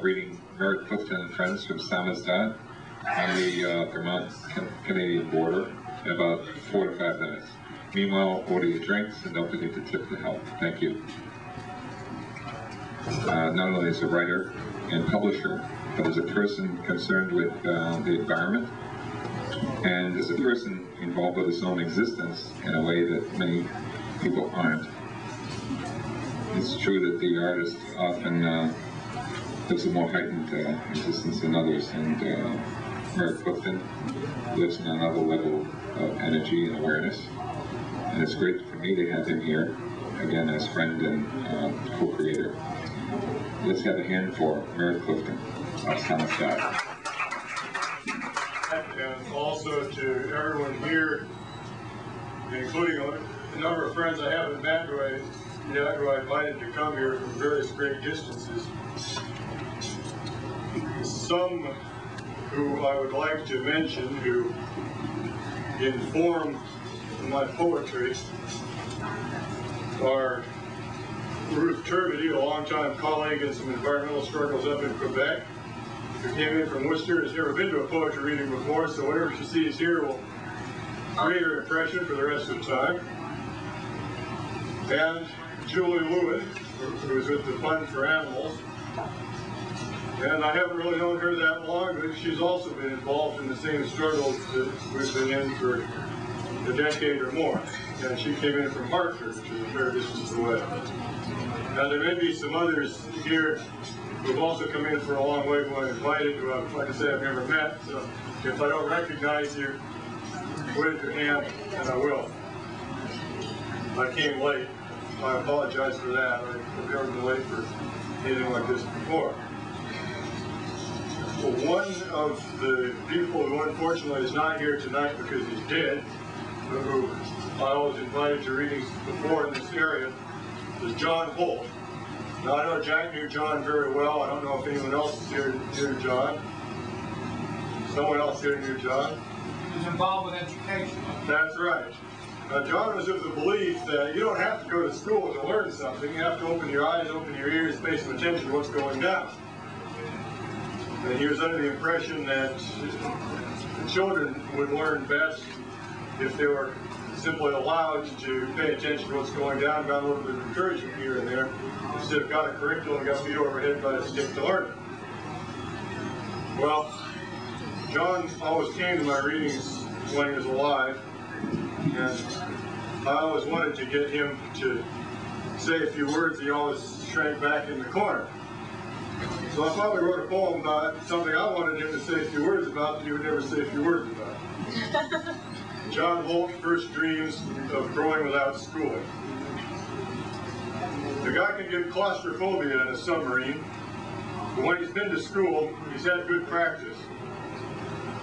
Reading Merritt, Clifton and Friends from Samizdat on the Vermont-Canadian border in about 4 to 5 minutes. Meanwhile, order your drinks and don't forget to tip the help. Thank you. Not only as a writer and publisher, but as a person concerned with the environment, and as a person involved with his own existence in a way that many people aren't. It's true that the artist often lives a more heightened existence than others, and Merritt Clifton lives in another level of energy and awareness. And it's great for me to have him here, again, as friend and co-creator. Let's have a hand for Merritt Clifton of Samizdat. And also to everyone here, including a number of friends I haven't met who I invited to come here from various great distances. Some who I would like to mention who inform my poetry are Ruth Turbiddy, a longtime colleague in some environmental struggles up in Quebec, who came in from Worcester, has never been to a poetry reading before, so whatever she sees here will create her impression for the rest of the time. And Julie Lewin, who is with the Fund for Animals. And I haven't really known her that long, but she's also been involved in the same struggles that we've been in for a decade or more. And she came in from Hartford, which is a fair distance away. Now there may be some others here who've also come in for a long way who I invited, who I've, like I say, I've never met. So if I don't recognize you, raise your hand and I will. I came late. I apologize for that. I've never been late for anything like this before. Well, one of the people who unfortunately is not here tonight because he's dead, who I was invited to readings before in this area, is John Holt. Now I know Jack knew John very well. I don't know if anyone else is here knew John. Someone else here knew John. He's involved with education. That's right. Now John was of the belief that you don't have to go to school to learn something. You have to open your eyes, open your ears, pay some attention to what's going down. And he was under the impression that the children would learn best if they were simply allowed to pay attention to what's going down, got a little bit of encouragement here and there, instead of got a curriculum and got beat over the head by a stick to learn it. Well, John always came to my readings when he was alive, and I always wanted to get him to say a few words. He always shrank back in the corner. So I finally wrote a poem about something I wanted him to say a few words about that he would never say a few words about. John Holt's first dreams of growing without schooling. The guy can get claustrophobia in a submarine, but when he's been to school, he's had good practice.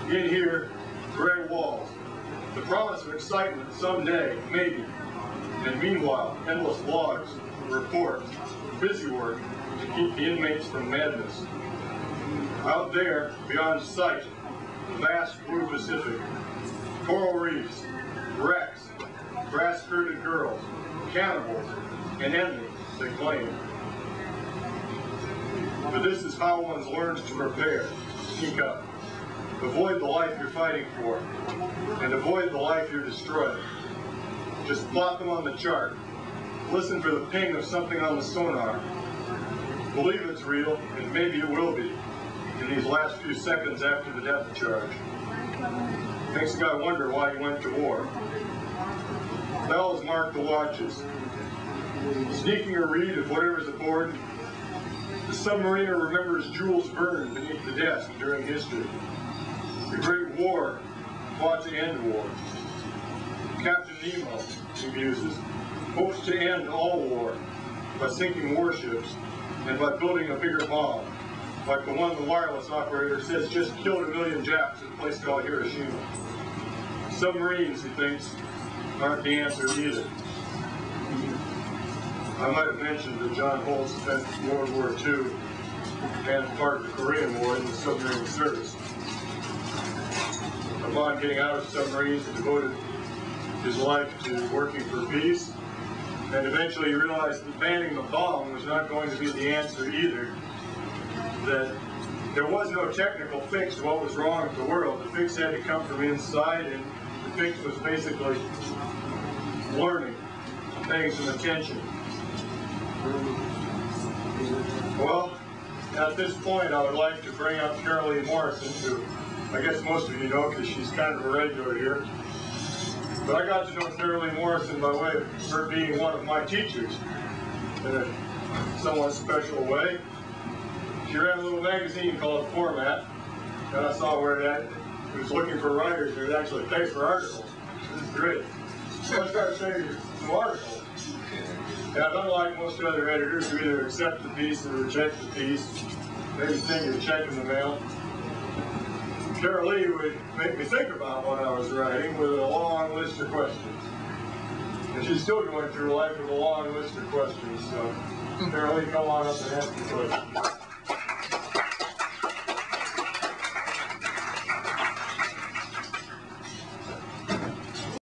In here, gray walls, the promise of excitement someday, maybe, and meanwhile, endless logs, reports, busy work to keep the inmates from madness. Out there, beyond sight, the vast blue Pacific, coral reefs, wrecks, grass-skirted girls, cannibals, and enemies, they claim. But this is how one learns to prepare, sneak up, avoid the life you're fighting for, and avoid the life you're destroying. Just plot them on the chart. Listen for the ping of something on the sonar. Believe it's real, and maybe it will be, in these last few seconds after the depth charge. Makes the guy wonder why he went to war. Bells mark the watches. Sneaking a read of whatever's aboard, the submariner remembers jewels burned beneath the desk during history. The Great War fought to end war. Captain Nemo, he muses, hopes to end all war by sinking warships and by building a bigger bomb, like the one the wireless operator says just killed 1 million Japs at a place called Hiroshima. Submarines, he thinks, aren't the answer either. I might have mentioned that John Holt spent World War II and part of the Korean War in the submarine service. Upon getting out of submarines, he devoted his life to working for peace, and eventually he realized that banning the bomb was not going to be the answer either, that there was no technical fix to what was wrong with the world. The fix had to come from inside, and the fix was basically learning, paying some attention. Well, at this point, I would like to bring up Carolee Morrison, who I guess most of you know because she's kind of a regular here. But I got to know Carolee Morrison by way of her being one of my teachers in a somewhat special way. She ran a little magazine called Format, and I saw where it was looking for writers, and it actually pays for articles. This is great. So I started sending you some articles. And unlike most other editors who either accept the piece or reject the piece, maybe send you a check in the mail, Carolee would make me think about what I was writing with a long list of questions. And she's still going through life with a long list of questions. So, Carolee, come on up and ask me questions.